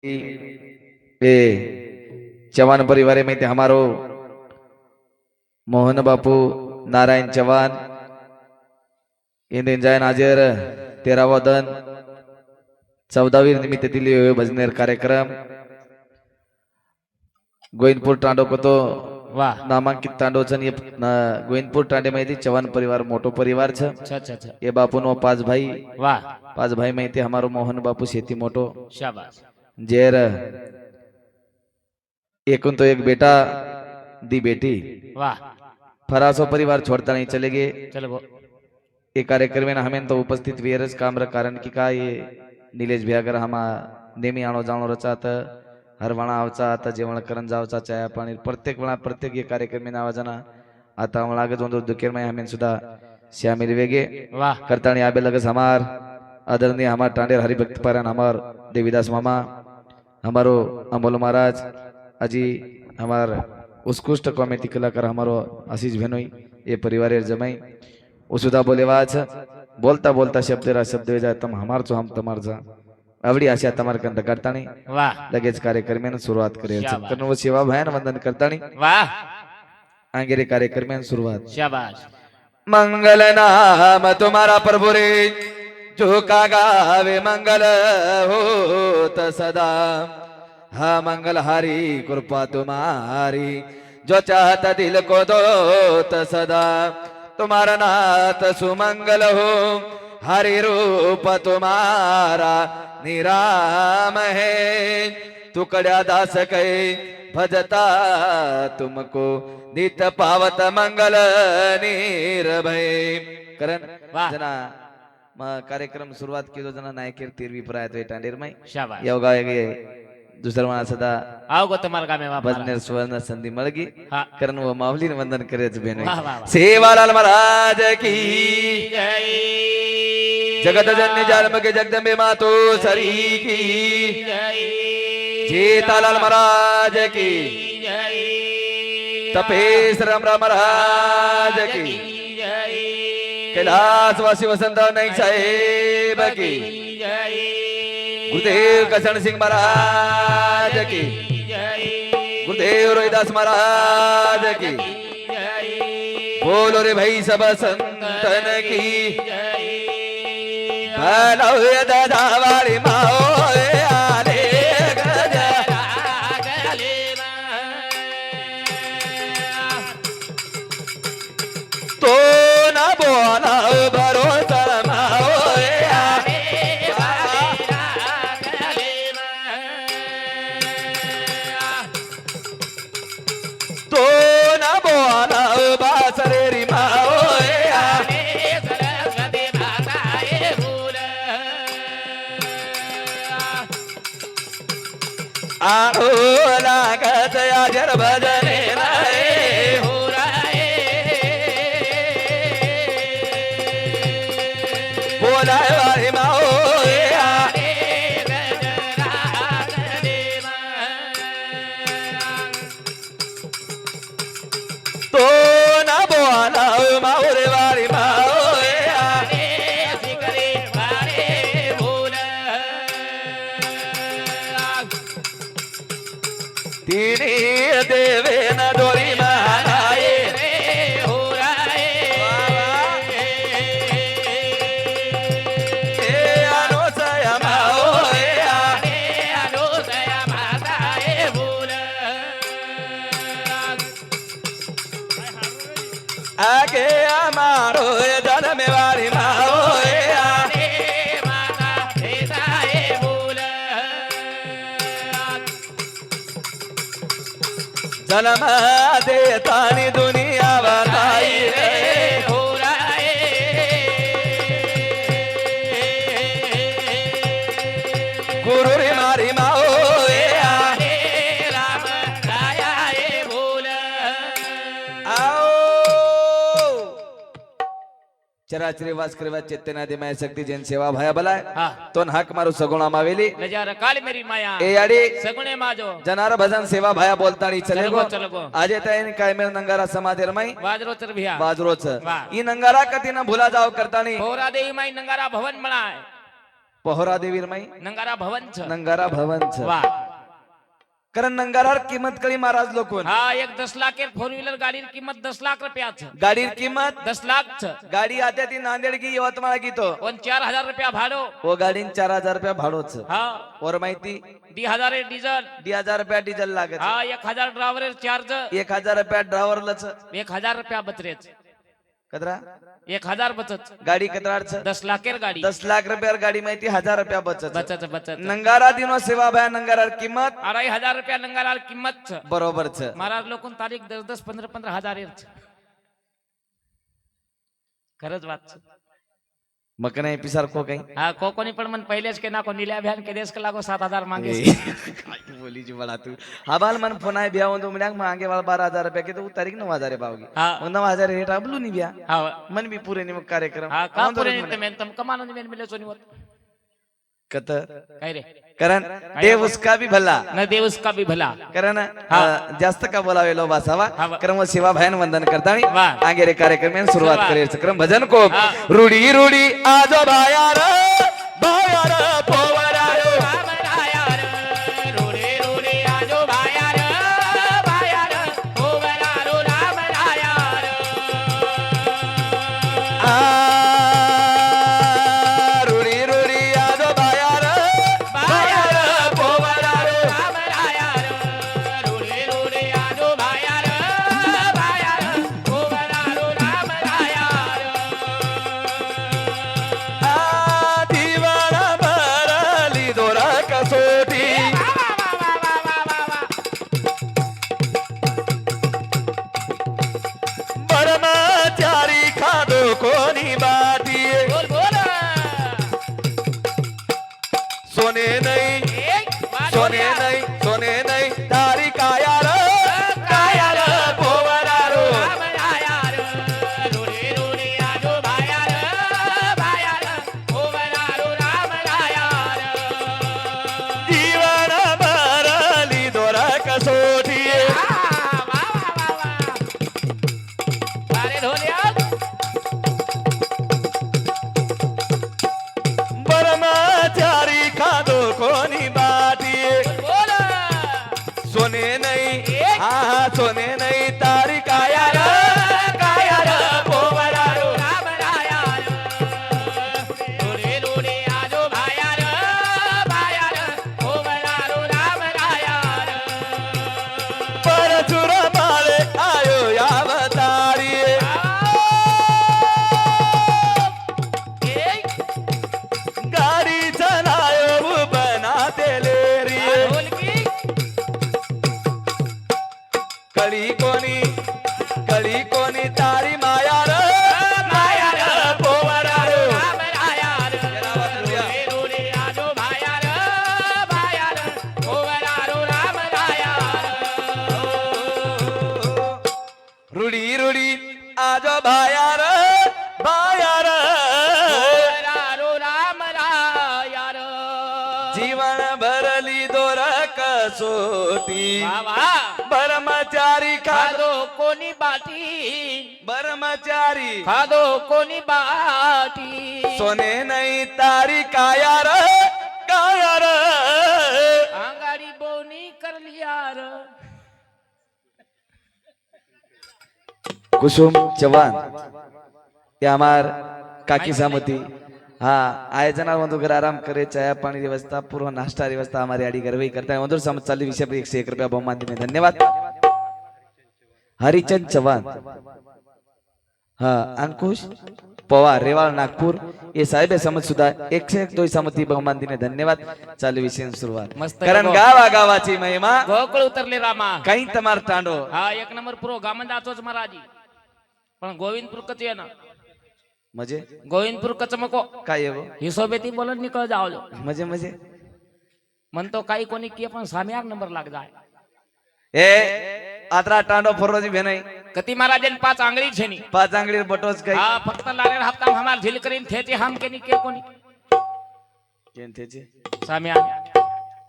ए चव्हाण परिवार में हमारो मोहन बापू नारायण चव्हाण इंदिन जैन हाजिर 13वा दन 14वी निमित्त दिल्ली भजनेर कार्यक्रम गोविंदपूर तांडो को तो वाह नामांकित तांडोचन ये गोविंदपूर तांडे में चव्हाण परिवार मोटो परिवार छ अच्छा ये बापू नो 5 भाई वाह 5 भाई में हमारो मोहन बापू शेती मोटो शाबाश जेर एकूण तो एक बेटा दी बेटी वाह फरासो परिवार छोड़ता नहीं चले गए। चलो वो ये कार्यक्रम में हमें तो उपस्थित वीरज काम्र कारण की का ये नीलेश भ्यागर हमा नेमी आणो जाणो रचात हर वणा आवचा आता जेवण करण जावचा चाया पाणी प्रत्येक वणा प्रत्येक ये कार्यक्रम में आवाजना आता वणा आगे जोंदो दुखेर में हमें सुधा शामिल वेगे वाह करताणी आबे लगस हमार आदरणीय हमार टांडेर हरिभक्त पारायण हमार देवीदास मामा हमारो अमोल महाराज अजी हमार उत्कृष्ट कॉमेडी कलाकार हमारो आशीष भेनोई ये परिवार जमाई उसुदा बोलेवाच बोलता बोलता शब्द रा शब्द जाय तम हमार चो हम तमार जा आवडी आशा तमार कंद करतानी वाह लगेच कार्यक्रमेन सुरुवात करे कारण वो सेवा भयान वंदन करतानी वाह आंगेरे कार्यक्रमेन सुरुवात शाबाश मंगल नाम तुम्हारा प्रभु रे जो का गावे मंगल होत सदा हा मंगल हारी कृपा तुम्हारी जो चाहता दिल को दोत सदा तुम्हारा नाथ सुमंगल हो हरि रूप तुम्हारा निराम है तुकड़ा दास कहे भजता तुमको नित पावत मंगल निर्भय करण वाह. जना कार्यक्रम सुरुवात केलो जना नायकेर 13वी प्रायत टांडेर मै शाबाश योगा गे दुसरा वणा सदा आओ गो तुम्हारा काम है वाह भजनेर सुवर्ण संधि मळगी हाँ करण वो मावली वंदन करे बेन वाह, वाह, वाह. सेवालाल महाराज की जय जगत जननी जन्म के जगदंबे मातो सरी की जय जेतालाल महाराज की जय तपेश राम महाराज की जय कैलाशवासी वसंत नाईक साहेब की जय गुरुदेव कसन सिंह महाराज की जय गुरुदेव रोहिदास महाराज की जय बोलो रे भाई सब संतन की जय भलो दादा वाली माओ आले गजा तो ना बोला भरोसा माओ तो ना बोला बासरे री माओ आओ लागत आजर भजने लाए हो बोलाए वाली माओ तो ना बोला माओ रे वाली माओ तिनी देवे न डोरी महाराए आगे हमारो जन्म वाली माओ जन्म देता नी दुनिया बताई गुरु रे मारी माओ चराचरी वास करवा चेतनादि माय शक्ति जैन सेवा भया भलाय हाँ तोन हक मारू सगुणा मावेली नजारा काली मेरी माया ए याडी सगुणे माजो जनार भजन सेवा भया बोलतानी चलेगो चलगो आजे ताईन काय मेर नंगारा समाधीर माई वाजरो चर भिया बाजरोच वाह. ई नंगारा कधी न भुला जाव करतानी होरा देवी माई नंगारा भवन बनाए पोहरा देवीर माई नंगारा भवन छ नंगारा भवन छ वाह कारण नंगारार किंमत कळी महाराज लोकून हाँ एक 10 लाख फोर व्हीलर गाड़ी की कीमत 10 लाख रुपया छ गाडीर किंमत 10 लाख छ गाडी आत्या ती नांदेड की यवतमाळ की तो और 4000 रुपया भाड़ो वो गाडीन 4000 रुपया भाडोच हाँ और माहिती 2000 डीजल 2000 रुपया डिझेल लागत हाँ 1000 ड्राइवर चार्ज 1000 रुपया ड्रायव्हरलाच 1000 रुपया बचरेच कदरा 1000 बचत गाडी कदराच 10 लाखेर गाड़ी 10 लाख रुपया गाडी माहिती 1000 रुपया बचत बचत बचत नंगारा दिनो सेवा भया नंगारार किंमत 2500 रुपया नंगारा किंमत छ बरोबर छ महाराज लोकून तारीख 10 15 हजार खरंच बात छ मग नाही पिसार को काही हाँ कोणी पण मन पहिलेच के ना को नील्या अभियान के देश के लागो 7000 मांगे काय तू बोली जी बडा तू हबाल मन फोन आहे बिया तो म्हणाक मागे वाला 12000 रुपया के तो तारीख 9000 है बावगी हाँ मग 9000 रेट आपलू नि बिया हाँ मन भी पूरे निमक कार्यक्रम हाँ का पुरे निमित्त में तुम कमानो निमित्त मिले सोनी होत कत काय रे कारण देव उसका भी भला न देव उसका भी भला कारण जास्त का बोलावे लो बासावा हाँ। क्रम सेवा भयन वंदन करता वाह। आगे रे कार्यक्रम में शुरुआत शुरुआत। करे क्रम भजन को हाँ। रूडी रूडी आजो भायार भायार पोवरारो रूडी रूडी आजो भायार भायार पोवरारो दिवाळा भरली दोरा कसोटी ब्रह्मचारी खादो कोणी बाटी सोने नाही सोने नाही तारी कायार कायार पोवरारो दिवाळा भरली दोरा कसोटी ब्रह्मचारी खादो कोणी बाटी सोने नाही हा सोने नाही तारी कायार कायार पोवरारो परचुर माळे आयो यावतारी गाडी चलायो बनाते लेरी कळी कोणी तारी मायार मायार पोवरारो रूडी रूडी आजो भायार भायार जीवन भरली दोर कसोटी ब्रह्मचारी खादो कोणी बाटी ब्रह्मचारी खादो कोणी बाटी सोने नाही तारी कायार कायार आंगाडी बोनी करली यार कुसुम चव्हाण ये हमार काकी सामती हाँ आयोजना बंधु घर आराम करे चाय पानी व्यवस्था पूर्व नाश्ता व्यवस्था हमारी आड़ी करवाई करता है मधुर समाज चाली विषय पर 101 रुपया बहुमान देने धन्यवाद हरिचंद चव्हाण हाँ अंकुश पवार रेवाड़ नागपुर ये साहेब समज सुद्धा 101 2 समती बहुमान देने धन्यवाद चालू विषय सुरुवात मस्त कारण गो. गावागावाची महिमा गोकुळ उतरले रामा काही तमार तांडो हा एक नंबर पुरो गामन जातोच महाराजी पण गोविंदपूर कच ये ना मजे गोविंदपूर कच मको काय आहे वो? हिशोबेती बोलन निकळ जाओ जो मजे मजे म्हणतो काही कोणी की पण साम्याक नंबर लाग जाय ए आत्रा टांडो फरोजी भेनाई कती महाराजन 5 आंगळी छेनी 5 आंगळी बटोच काही हा फक्त लारेर हप्ता हमार झिल करीन थेचे हम के नी के कोणी केन तेचे साम्या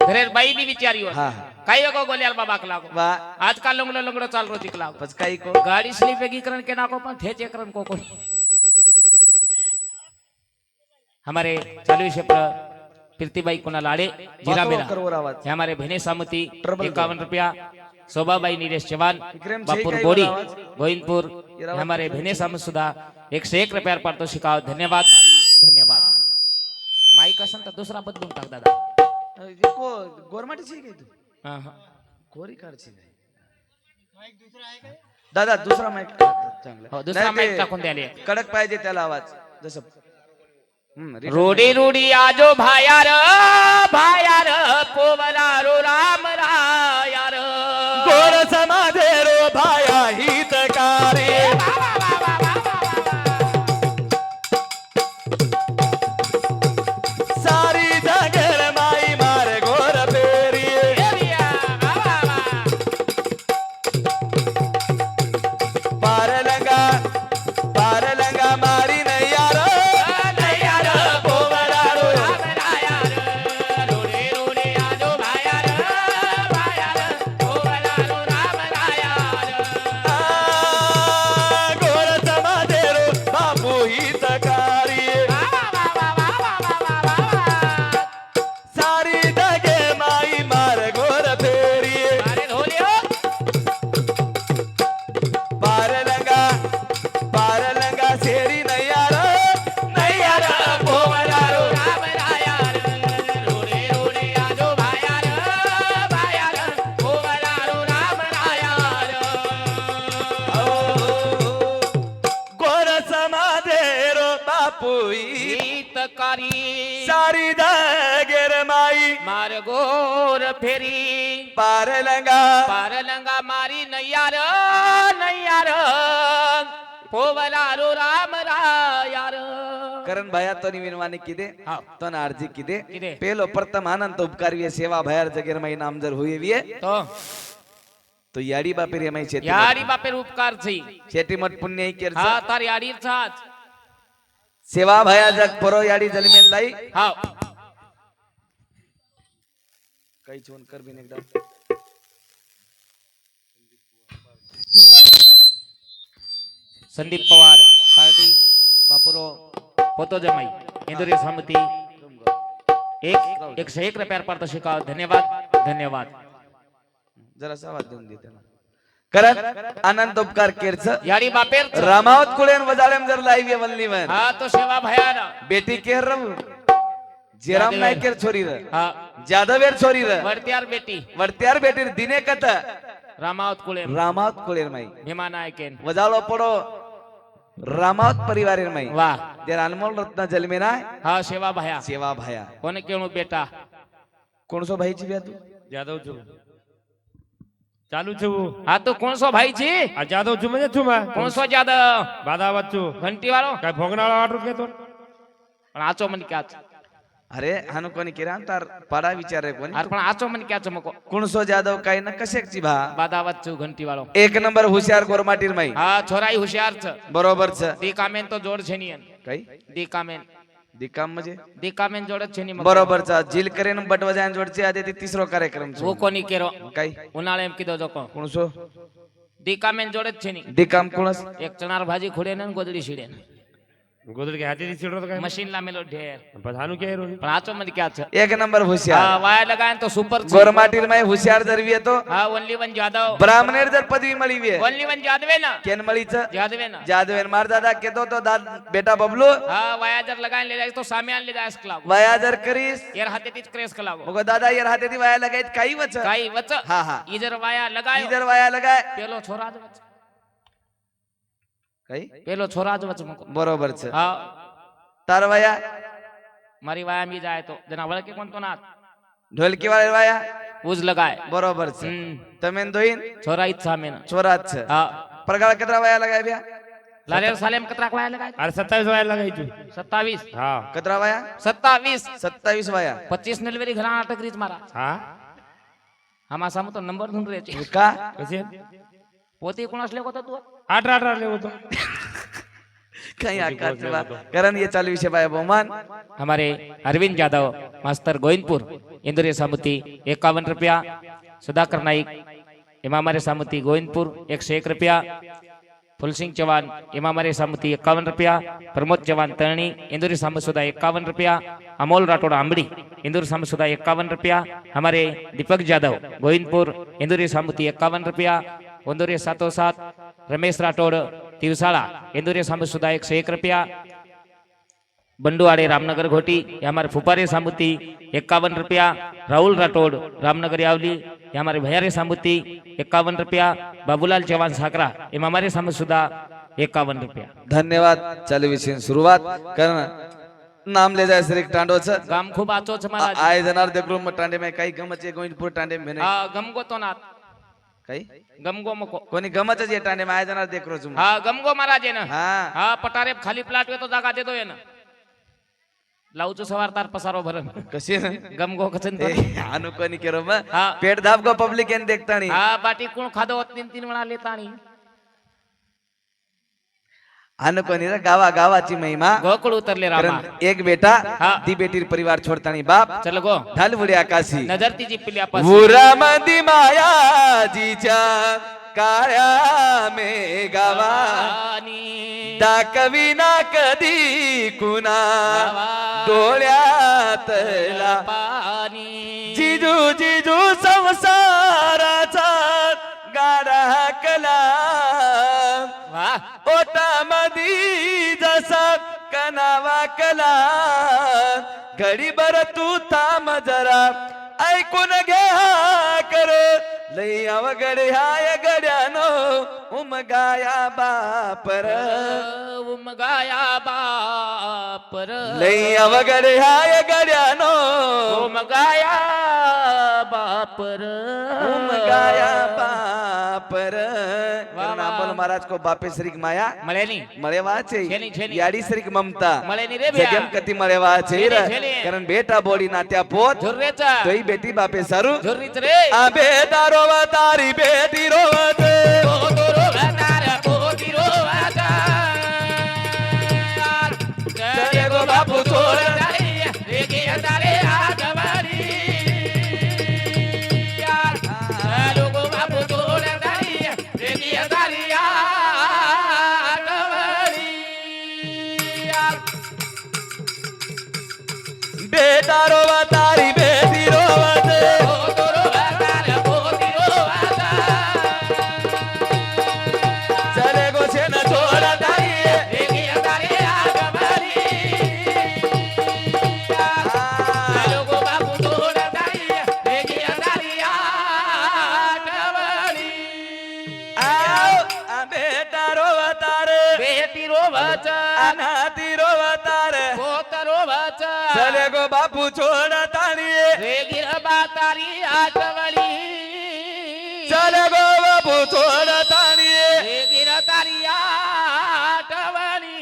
घरेर बाई बी विचारी हो हा काही गो गोल्याल बाबा लागो वा आजकाल लंगडो लंगडो चाल रोजी लागो पच काही को गाडी स्लीप एकीकरण के नाको पण थेचे करण को कोणी हमारे चालू विषय पर कीर्तिबाई कुना लाड़े जीरा मेरा करोड़ आवाज ये हमारे भेने सामती ट्रबल 51 रुपया शोभाबाई नीलेश चौहान विक्रम बापुर शेख बोड़ी आवाज. गोविंदपुर ये हमारे भेने सामत सुधा 101 रुपया पारितोषिक धन्यवाद धन्यवाद. माईक असेल तर दुसरा बदलून टाक दादा. गोरमाटीची काय तू हा, हा. कोरी कारची नाही दादा दुसरा माईक चांगला हो, दुसरा नाही ते माईक टाकून द्याले. कडक पाहिजे त्याला आवाज जसं रोडी रोडी आजो भायार भायार पोवला रो राम रायार गोर समाधे रो भाया हितकारी सारी जगर माई मार गोर पेरी पारलंगा मारी नैयार नैयार पोवला रो रोडी रोडी आजो भायार भायार पोवला रो राम रायार गोर समाधे रो बापू हितकारी सारी दगे माई मार गोर फेरी अरे ढोले हो पारलंगा शेरी नैयार नैयार पोवला रो राम रायार रोडी रोडी आजो भायार भायार पोवला रो राम रायार गोर समाधे रो बापू हितकारी सारी दगेर माई मार गोर फेरी पारलंगा पारलंगा मारी नैयार नैयार पोवला रो राम रायार करण भया तो विनवानी किदे हाँ. तो अर्जी किदे किदे? पेलो प्रथम अनंत उपकारवीय सेवा भयार जगेर माई नाम जर हुए विये तो याडी बापेर ये माई शेती यारी बापेर उपकार छी शेती मठ पुण्य ही केर हा तार याडी छाच सेवा भया जग परो याडी जलमेन लाई हा काही छोन कर बिन एकदा संदीप पवार पार्टी बापुरो पोतो जमाई इंदुरी समिती 101 रुपया पारितोषिक धन्यवाद धन्यवाद. जरा आवाज देऊन दे त्याला करण अनंत उपकार केरच याडी बापेर छ. रामावत कुळेन वजाळेम जर लाईव्ह वल्लीवन हा तो सेवा भयान बेटी केर रव जेराम जादवेर. नायकेर छोरी र हा जादवेर छोरी र वरत्यार बेटी वरत्यार बेटीर दिने कत रामावत कुळे रामावत कुळेर माई भीमा नायकेन वजालो पडो रामावत परिवारेर माई वाह देर अनमोल रत्न जलमेना हा सेवा भया सेवा भाया कोने केणू बेटा कोणसो भाईची ब्या तू જાદવ છું ચાલુ છું હા તો કોણસો ભાઈ છે આ જાદવ છું મને છું માં કોણસો જાદવ બાદાવત છું ઘંટી વાળો કઈ ભોગનાળો આટલું કેતો પણ આચો મને ક્યાં છે अरे हानु कोणी केरा तार पाडा विचारे कोणी અરે પણ આચો મને ક્યાં છે મકો कुणसो जादव काही न कशेकची भा બાદાવત છું ઘંટી વાળો एक नंबर हुशार गोरमाटीर माई હા છોરાઈ હોશિયાર છે बरोबर छ દી કામેન તો જોડ છે ની काही દી કામેन दिकाम म्हणजे દી कामेन जोड છે ની बरोबर छ जिल करेन बटवजान जोडचे आदे ते तिसरो कार्यक्रम वो छ कोणी केरो काही उन्हाळे एम कीधो जो को कुणसो દી કામેન જોડ છે ની दिकाम कुणस એક ચણાર ભાજી ખોડે ને ગોદડી છીડે ને ગોદડ કે હાથેથી છીડો તો કઈ મશીન લામેલો ઢેર પછાનું કે રો પણ આચો મને ક્યાં છે एक नंबर हुशार હા વાયા લગાય તો સુપર છે गोरमाटीर माई हुशार जर येतो હા ઓનલી વન જાદવ ब्राह्मणेर जर पदवी मळी वे ओनली वन जादवे ना केन मळी छ जादवे ना जादवेन मार दादा केतो तो दाद बेटा बबलू हा वाया जर लगाय ले जाय तो सामे आण ले जाय क्लाव वया जर करीस यार हाते तीच क्रेस कलाव मग दादा यार हाते ती वया लगायत काही वच काही वच हा हा ઈ जर वाया लगाय इधर वया लगाय पेलो छोरा જ वच काही પેલો છોરા જ વચ મકો बरोबर छ હા तार वया મારી વાયા મી જાય તો જના વળકે કોણ તો ના ढोलकी वाले वया ઉજ લગાય बरोबर छ तमेन दोइन છોરા ઈ સામે ના छोरात छ હા प्रगाळ कतरा वया लगाय ब्या લાલેર સાલેમ કતરાક વાયા લગાય અરે 27 વાય લગાઈ છું 27 હા कतरा वया 27 27 वया 25 નલવેરી ઘણા નાટક રીત મારા હા આમાં સામો તો નંબર ઢૂંઢ રે છે का પછી પોતે કોણસ લેકો તો તું આટરા લેવો તો काही आकार चला कारण ये चालू विषय बाय बहुमान हमारे अरविंद यादव मास्टर गोविंदपुर इंदुरी सामुती 51 रुपया सुधाकर नाईक एमा हमारे सामुती गोविंदपुर 101 रुपया फुलसिंग चव्हाण इमामरे सामती 51 रुपया, प्रमोद चव्हाण तळणी इंदौरी सामसुदा 51 रुपया, अमोल राठौड़ आंबड़ी इंदौर सामसुदा 51 रुपया, हमारे दीपक जाधव गोविंदपुर इंदौरी सामती 51 रुपया, इंदौरी 707 रमेश राठौड़ तिवसाड़ा इंदौरी सामसुदा 101 रुपया, बंडुआड़े रामनगर घोटी ये हमारे फुपारे सामुती 51 रुपया, राहुल राठौड़ रामनगर यावली ये हमारे भैयारे सामुती 51 रुपया, बाबूलाल चौहान साकरा ये हमारे सामुसुदा 51 रुपया. धन्यवाद. चालू विषय सुरुवात कारण नाम ले जाय सर एक टांडोच गाम खूप आचोच मला आय जनार देखलो मग टांडे में काही गमचे गोविंदपूर टांडे में नाही गमगो तो ना काही गमगो मको कोणी गमच जे टांडे में आय जनार देखरो तुम हा गमगो महाराज आहे ना हा हा पटारे खाली प्लाट वे तो जागा देतो आहे ना लावचो सवार तार पसारो भरन कशी गमगो कचन अनु कोणी केरो मग हा पेट धाप गो पब्लिक एन देखतानी हा बाटी कोण खादो होत 3 वेळा लेतानी अनु कोणी रे गावा गावाची महिमा गोकुळ उतरले रामा कारण एक बेटा हा. ती बेटीर परिवार छोडतानी बाप चल गो ढाल बुडी आकाशी नजर तिची पिल्या पास उरामंदी माया जीच्या काळ्या मे गावा दाखविना कधी कुणा डोळ्यातला पाणी जिजू जिजू संसाराचा गाडा कला वा ओटामधी जसा कनावा कला घडीभर तू थांब जरा ऐकून घ्या कर लई अवघड हाय गड्यानो उमगाया बापर उमगाया बापर लई अवघड हाय गड्यानो उमगाया बापर उमगाया बापर नामल महाराज को बापे श्री माया मळेनी मळेवाचे छेनी, छेनी. याडी श्री ममता मळेनी रे बिया जगम कती मळेवाचे छेनी, छेनी. कारण बेटा बोडी नात्या पोत झुर्रेचा तोई बेटी बापे सारू झुर्रीच रे आबे दारोवा तारी बेटी रोवते कोदरो वातार कोदिरो वातार चले गो बापू छोड़ रे गे तारे आगवारी यार चलो गो बापू छोड़ रे गे तारे आगवारी यार बेटा रोवा तारी बेटी रोवते कोदरो वातार कोदिरो वातार चले गो छेन छोड़ा तारी रे गे तारे आगवारी चलो गो बापू छोड़ रे गे तारे आगवारी आओ आ बेटा रोवा तारे बेटी रोवच अनाथी रोवा तारे पोत रोवच चले गो बापू छोड़ा तारी रे गिरबा तारी आठवली चले गो बापू छोड़ा तारी रे गिर तारी आठवली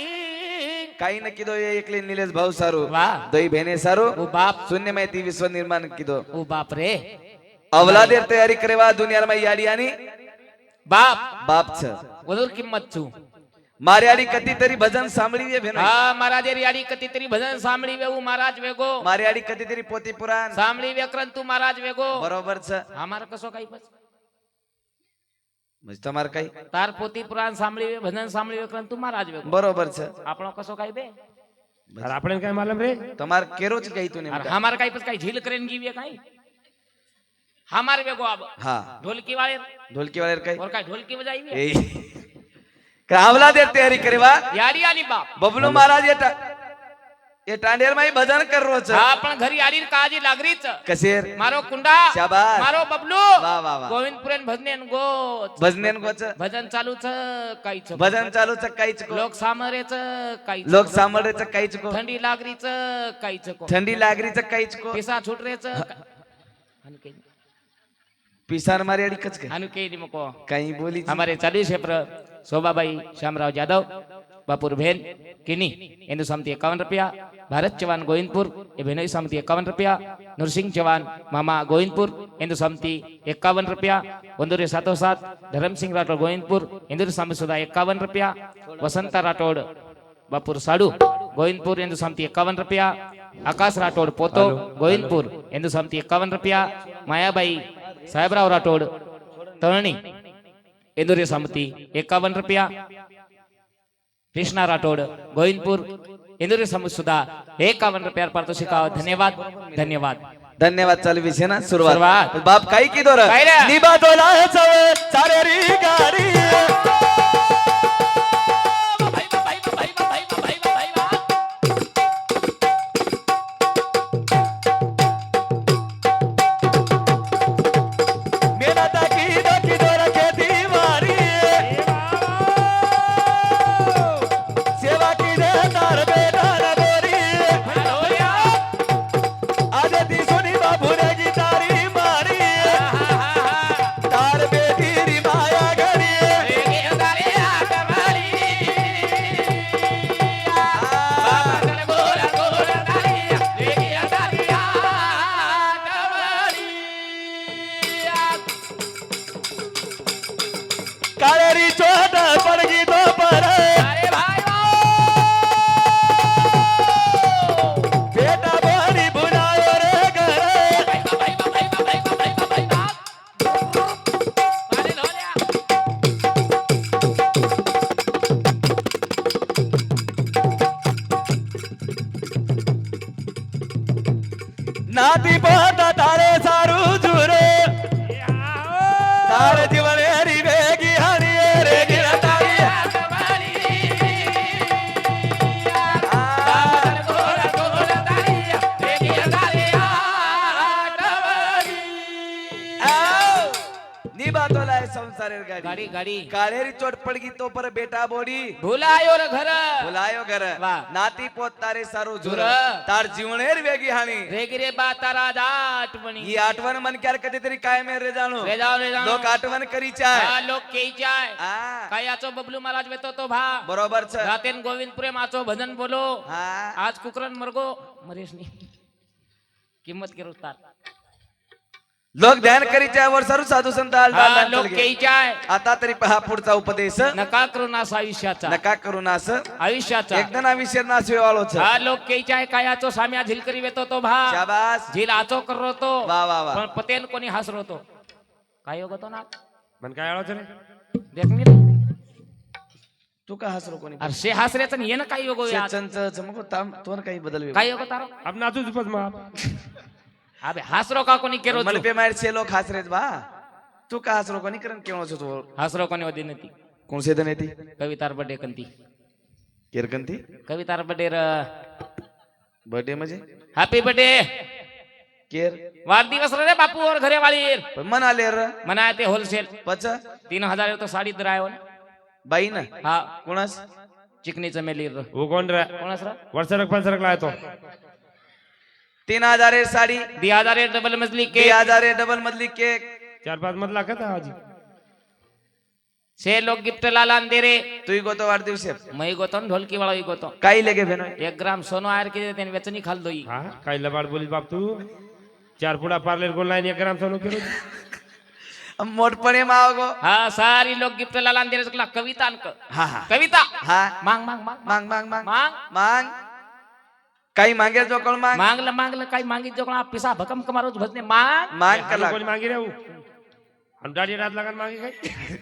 काही न किदो एकले निलेश भाऊ सारू वा दोई बहने सारू ओ बाप शून्य माहिती विश्व निर्माण किदो ओ बाप रे अवलादेर तयारी करेवा दुनिया में याडी आणि बाप बाप छ वदूर किंमत छू मारी आडी कती तरी भजन सांभळीवे भेनो हा महाराज याडी कतीतरी भजन सामळी वेऊ महाराज वेगो मारी आडी कती तरी पोती पुराण सामळी व्यक्रंतु महाराज वेगो बरोबर छ हमार कसो काही बस म्हणजे तुम्हार काही तार पोती पुराण सामळी वे भजन सामळी व्यक्रंतु महाराज वेगो बरोबर छ આપણો કસો કાઈ બે अरे आपण काय मालूम रे तुम्हार केरोच काही तू और नेमका हमार काई पस काई झील करेन गीवे काई हमार वेगो अब हा ढोलकी वाले ढोलकी वाले काही और काई ढोलकी बजाई ए का अवलादेर तयारी करेवा याडी आली बाप बबलू महाराज ये टांडेर माई भजन कर रो छ हा पण घरी आली काजी लागरीच कसेर मारो कुंडा शाबास. मारो बबलू वाह, वाह, वाह. गोविंदपुरेन भजनेन गो भजनेन गोच भजन चालू छ काईच भजन चालूच काहीच को लोक सामरेच काईच लोक सांभाळायचं काहीच को थंडी लागरीच काईच को थंडी लागरीचं काहीच को पिसा छुटरेच अनु के पिसार मारी अडी कच काय अनु के मको काही बोली हमारे चालू क्षेत्र शोभाबाई श्यामराव जाधव बापुर भेन किनी इंदु समिति 51 रुपया, भारत चौहान गोविंदपुर ये भेनोई समिति 51 रुपया, नरसिंह चौहान मामा गोविंदपुर इंदु समिति 51 रुपया, वंदुरे 707 धर्म सिंह राठौड़ गोविंदपुर इंदु समिति सुधा 51 रुपया, वसंता राठौड़ बापुर साडू गोविंदपुर इंदु समिति 51 रुपया, आकाश राठौड़ पोतो गोविंदपुर इंदु समिति 51 रुपया, मायाबाई साहेबराव राठौड़ तळणी इंदुरी समिती 51 रुपया कृष्णा राठोड गोविंदपूर इंदुरी समिती सुद्धा 51 रुपया पारितोषिक धन्यवाद धन्यवाद धन्यवाद. चालू विषय ना सुरुवात. सुरुवात. बाप काही की दोर काय रे? निभातोला सारे री गाडी मेहनत की दोर खेती मारी सेवा की दे तार बेटा बोरी आजे ती सुनी बाबू रे की तारी मारी तार बेटी री माया घरी काळेरी चोट पडगी तो पर बेटा बोरी बुलायो रे घर नाती पोता तारे सारू जुरे तारे जीवन हरी वेगी हरी रे गिरा तारी निभातोला संसारेर गाडी गाडी गाडी काळेरी चोट पडगी तो पर बेटा बोडी भुलायो रे घर बोलायो घर वाह. नाती पोत तारे सारू झुर झुर. तार जीवनेर वेगी हानी रेगिरे बा तारा आठवणी ही आठवण मन क्यार कधीतरी कायम रे जाणू रे जाओ लोक आठवण करीचाय हा लोक केईचाय हा काय याचो बबलू महाराज वेतो तो भा बरोबर छ रातेन गोविंदपुरे माचो भजन बोलो हा आज कुकरन मरगो मरेशनी किंमत करू तार लोक ध्यान करीचाय वर सारू साधू संत हा आलदाल लोक केईचाय आता तरी पहा पुढचा उपदेश नका करू नास आयुष्याचा नका करू नास आयुष्याचा एकदम विषय नास वेवाळो छ हा लोक केईचाय काय याचो साम्या झिलकरी वेतो तो भा शाबास झील आचो करो तो वा वा वा पण पतेन कोणी हसरो तो काय योग तो ना पण काय आवाज रे देख मी रे. तू का हसरो कोणी अरे शे हसऱ्याचं ये ना काय योग हो यात? चंच चमको ताम तोन काही बदल काय योग तारो अब नाचू चुपच मग अबे हसरो का कोणी केरो मन पे मार से लोक हसरेत बा तू का हसरो कोणी करन केवण तो हसरो कोणी वदी नती कोण से दनेती कवितार बर्थडे कंती केरकंती कवितार बर्थडे र बर्थडे म्हणजे हॅपी बर्थडे केर वाढदिवस रे बापू और घरे वाली पण मन आले र मना ते होलसेल पच 3000 तो साडी दरायो बाई ना हा कोणास चिकनी चमेली र वो कोण रे कोणास र वर्षरक पंचरक लाय तो 3000 साडी 2000 डबल मजली के 3000 डबल मधली केक 4-5 मधला का था आज छे लोग गिफ्ट लालान दे रे तुई गोतो वाढदिवस मई गोतन ढोलकी वाला गोतो काही लेगे भेनो 1 ग्राम सोनो आयर के देते वेचनी खाल दोई हा काय लबाड बोली बाप तू 4 पुडा पार्लर गोल लाईन 1 ग्राम सोनं केलो मोठपणे मावगो हा सारी लोग गिफ्ट लालान दे रे कविता अंक हा हा कविता हा मांग मांग मांग मांग मांग मांग मांग मांग काही मांगे जो कोण मांग मांगलं काही मांगी जो कोण पिसा भकम कमारो भजने मांग मांग कला कोणी मागी रे हम दाढ़ी रात लगन मागी काय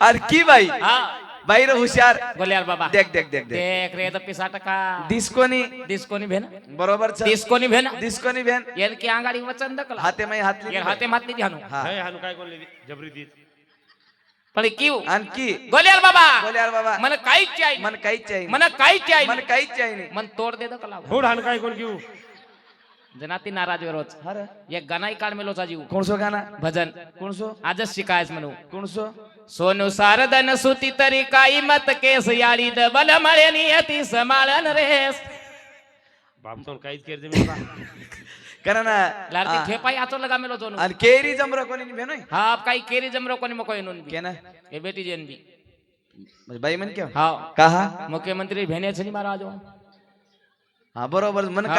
अरे की बाई हा बाई रे हुशार गोल्यार बाबा देख देख देख देख देख रे तो पिसा टका दिसकोनी दिसकोनी भेन बरोबर छ दिसकोनी भेन दिसकोनी भेन येन की आंगाडी वचन दकला हाते मै हातली येन हाते मातली ध्यानु हा हाय हानु काय कोण जबरी दी पण किव आणखी गोल्यार बाबा बोले यार बाबा मन काहीच चाहिए मन काहीच चाहिए मन काहीच चाहिए मन काहीच चाहिए मन तोड दे दकला होड हानु काय कोण घेऊ जनाती नाराज वेरोच अरे एक गानाई काढ मेलोचा जीव कोण सो गाना भजन कोण सो आजच शिकायच म्हणू कोण सो सोनू सारदन सुती तरी काही मत केस याळी डबल मळे नियती समाळन रेस बाप सोन काहीच केर जमी बा करा ना लारती खेपाई आचो लगा मेलो जोनू आणि केरी जमरो कोणी भेनो हा आप काही केरी जमरो कोणी मको येनून बी के ना ए बेटी जेन बी म्हणजे बाई म्हण क्यों हा कहा मुख्यमंत्री भेने छनी महाराज हा बरोबर मन हा,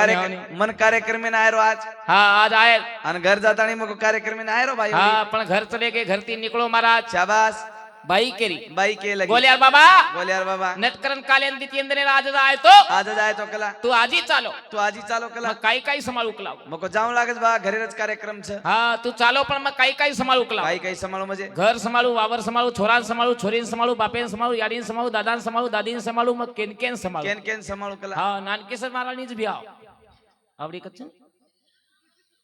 कार्यक्रम में आयरो आज हा आज आए आणि घर जातानी मग कार्यक्रम में आयरो भाई हा पण घर चले गे घर ती निकलो महाराज शाबास बाई केली बाई के लगी गोल्यार बाबा गोल्यार बाबा नटकरण काल्यान तिंद्रे राज जाय तो आज जाय तो कला तू आजी चालो तू आजी चालो कला मग काही काही सांभाळूक लाव मग जाऊन लागेल बा घरेच कार्यक्रम छ हा तू चालो पण मग काही काही सांभाळूक लाव काही सांभाळू म्हणजे घर सांभाळू वावर सांभाळू छोरान सांभाळू छोरीन सांभाळू बापेन सांभाळू याडीन सांभाळू दादान सांभाळू दादीन सांभाळू मग केन सांभाळू केन केन सांभाळू कला हा नानकेसर महाराणीच भी आव आवडी कच्छ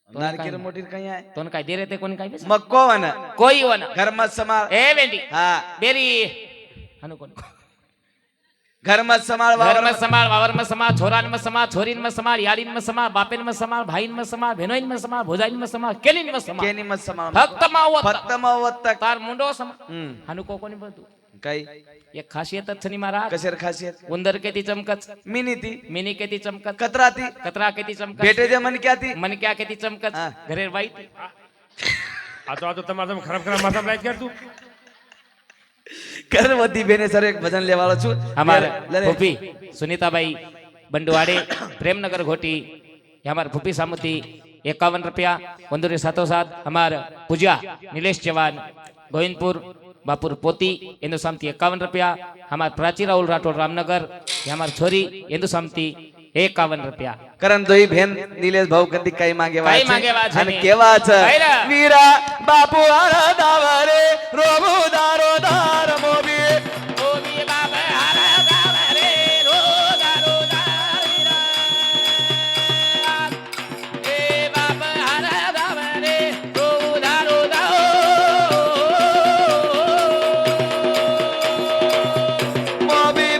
नारकीर मोठी काही आहे तोन काय दे रे ते कोणी काय बे? मग कोण कोई वन घर मत समाळ ए वेंडी हा बेरी हनु कोण घर मत समाळ घर में समाल वावर में समाल छोरान में समाल छोरीन में समाल यारीन में समाल बापेन में समाल भाईन में समाल भेनोइन में समाल भोजाइन में समाल केलीन में समाल केनी मत समाळ फक्त मावत फक्त मवत तार मुंडो समाल हम्म हनु को कोणी बोलतो काही एक खासियत छनी महाराज कशेर खासियत उंदर केती चमकच मिनी ती मिनी केती चमकच कतराती कतरा केती चमकच बेटे जे मन क्या ती मन क्या केती चमकच हा. घरे वाईट आता तमाम खराब खराब माथा लाईट कर तू करवती बेने सर एक भजन लेवाळो छु हमारे लरे फूफी सुनीताबाई बंडवाड़े प्रेमनगर घोटी हमारे फूफी सामती 51 रुपया बंदूरी 707 हमार पूजा नीलेश चौहान गोविंदपुर बापुर पोती इंदु सामती 51 रुपया हमार प्राची राहुल राठौड़ रामनगर हमार छोरी इंदु सामती 51 रुपया करण दोई भेन निलेश भाऊ कधी काही मागे काही मागे वाचे आणि नाही. केवाच काय रे? वीरा बापू आरा दावरे रोबू दारो दार मोबी मोबी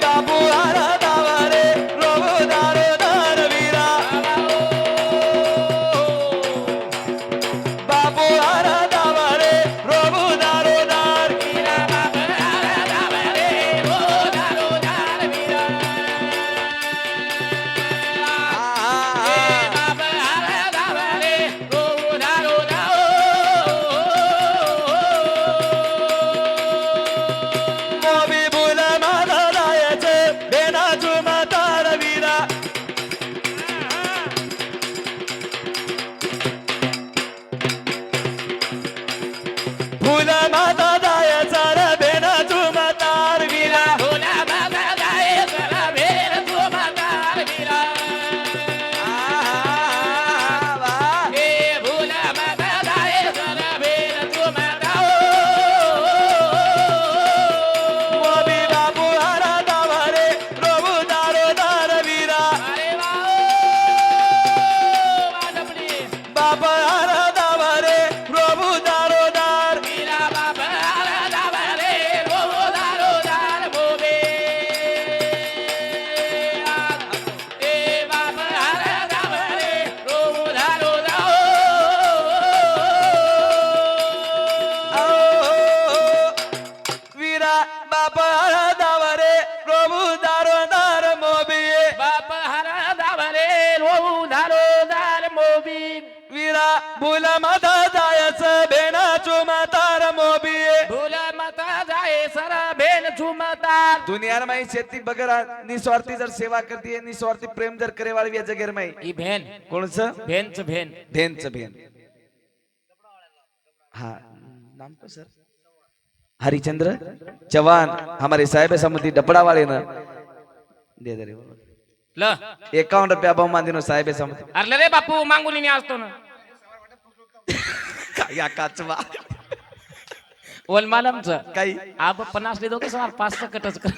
बापू आरा दावरे रोबू दारो दार वीरा बापू आरा दावरे रोबू दारो दार मोबी बुल माला लायचे बेना जुमा तार वीरा फुल माता दायचा रे बेना जुमा तार वीरा मोबी बापू आरा दावरे रोबू दारो दार वीरा बाप आरा दावरे रोबू दारो दार वीरा बाप आरा दावरे रोबू दारो दार मोबी वीरा भूल माता जायचं बेना चुमा तार मोबी दुनियार माई शेती बगर निस्वार्थी जर सेवा करते निस्वार्थी प्रेम जर करे वाळवी जगेर माई ई भेन कोणचं भेनच भेन भेनच भेन हा नाम तो सर हरिचंद्र चौहान हमारे साहेब समिति डपड़ा वाले ना दे दे रे ल 51 रुपया बहुमान दिनो साहेब समिति अरे रे बापू मागून मी असतो ना काय काचवा ओलमालमच काही आप 50 ले दो के सवार 5 कटच कर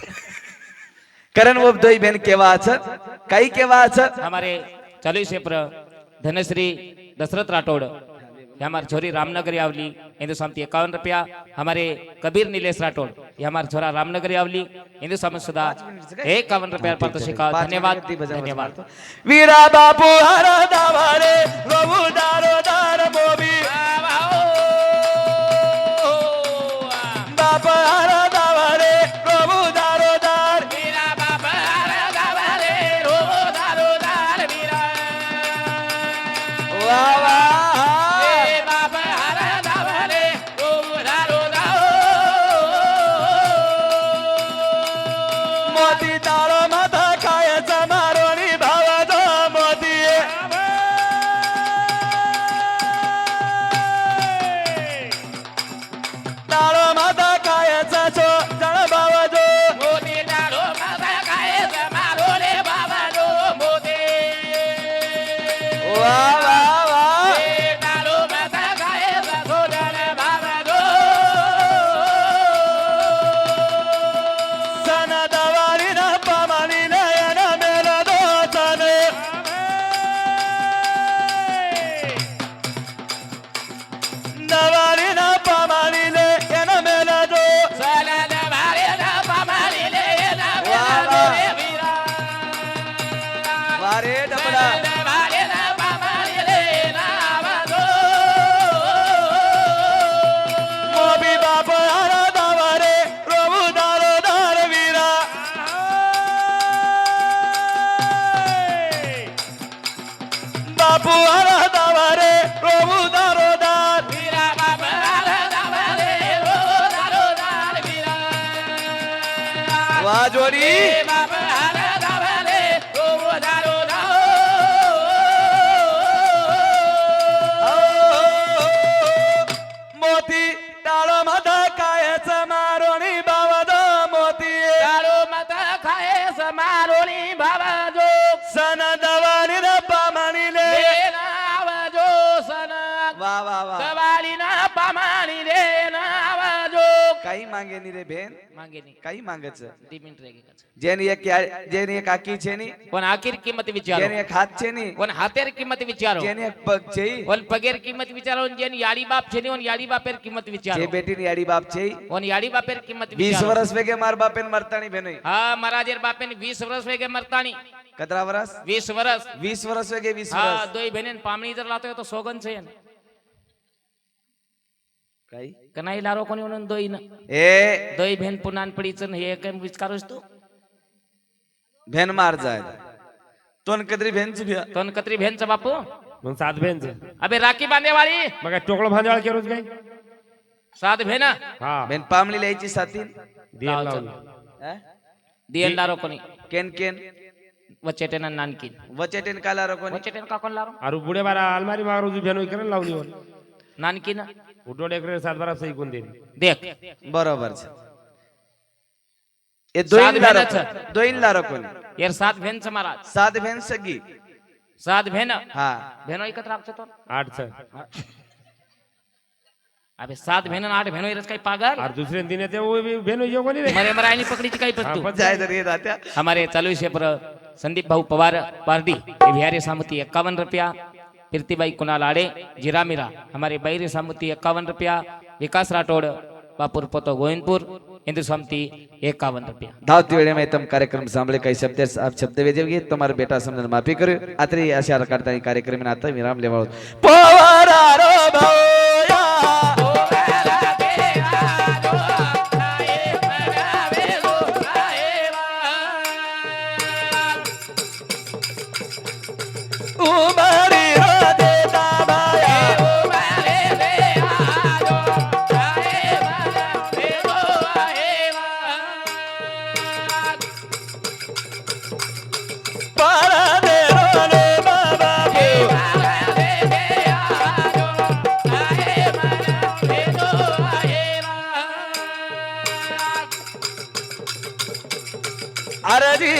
करण वो दोई बहन केवा आछ काही केवा आछ हमारे 40 एप्रिल धनश्री दशरथ राठौड़ ये हमारी छोरी रामनगरी आवली हिंदू सामती 51 रुपया हमारे कबीर नीलेश राठौड़ ये हमारे छोरा रामनगरी आवली हिंदू सामत सुधा 51 रुपया पारितोषिक धन्यवाद धन्यवाद वीरा बापू हरा दावारे रोबू दारो दार मोबी बाप हरा दावारे रोबू दारो दार वाह वाह मोती तारो माथा खायचा मारोणी भावाचा मोती जोडी मोती टाळ मध कायच मारोणी बावद मोती सन दवानी न पामानीले वा वा वा काही मागे नी रे बेन काही मागच जेनी एक आकी છે ની पण आखिर किंमत विचारो જેને એક હાથ છે ની पण हातेर किंमत विचारो જેને એક પગ છે ઈ, पण पगेर किंमत विचारो जेन याडी बाप छे नी याडी बापेर किंमत જે विचारो બેટીની આડી બાપ છે ઈ, पण याडी बापेर किंमत 20 विचारो વર્ષ વેગે માર બાપેન મરતાણી બેનઈ हा महाराजेर बापेन 20 वर्ष वेगे मरतानी કતરા વર્ષ 20 वर्ष 20 વર્ષ વેગે 20 हा વર્ષ दोई बहिणीन पामणी जर लातो तो सोगन छे काही कनाई लारो कोणी म्हणून दोई न ए दोई बहीण पुनान पडीच हे काय विचारोस तू भेन मार जाय तोन कदरी भेनची भी तोन कत्री बहीणचा बापू मग 7 भेंच अबे राखी बांधे वाली मग काय टोकळं भांजवाळ केरोच काय सात बहीण हा भेन पामली ल्यायची सातीन दिया लावली हा? दियन लारो कोणी केन केन वचेटेन नानकीन वचेटेन काला रकोनी वचेटेन का कोण लारो अरे बुडे बारा अलमारी मारू जी भेनो इकडे लावली वर नानकीन उठोड एकरे 7 बारा सही कोण देईल देख बरोबर છે એ સાત दोइन लारो भेन છે. दोइन लारो कोनी यार सात बहीण महाराज सात भेन सगी सात बहीण हा बहिणो एकत्र राखतो तो 8 छ अबे सात बहीण आणि 8 बहिणो इरच काही पागल और दूसरे दिन ते वो भी भेनो यो कोणी रे मरे मरायनी पकडीची काही हाँ, पत्तू पत्तू. जाय तर ये रात्या हमारे चालू विषय पर संदीप भाऊ पवार पारडी ये बिहारी सामुती 51 रुपया कीर्तिबाई कुणाल आड़े जीरा मीरा हमारे बैरी सामुती 51 रुपया विकास राठौड़ बापुर पोतो गोविंदपुर हिंदू सामुती 51 रुपया धावती वेळे में तम कार्यक्रम सांभळे काही शब्द आप शब्द वेजेगे तुम्हारे बेटा समजन माफी करू आत्री अशा करता कार्यक्रम में आता विराम लेवा पवारा रो भौया उमरी रो देता बाया para de रो रे बाबा अरे जी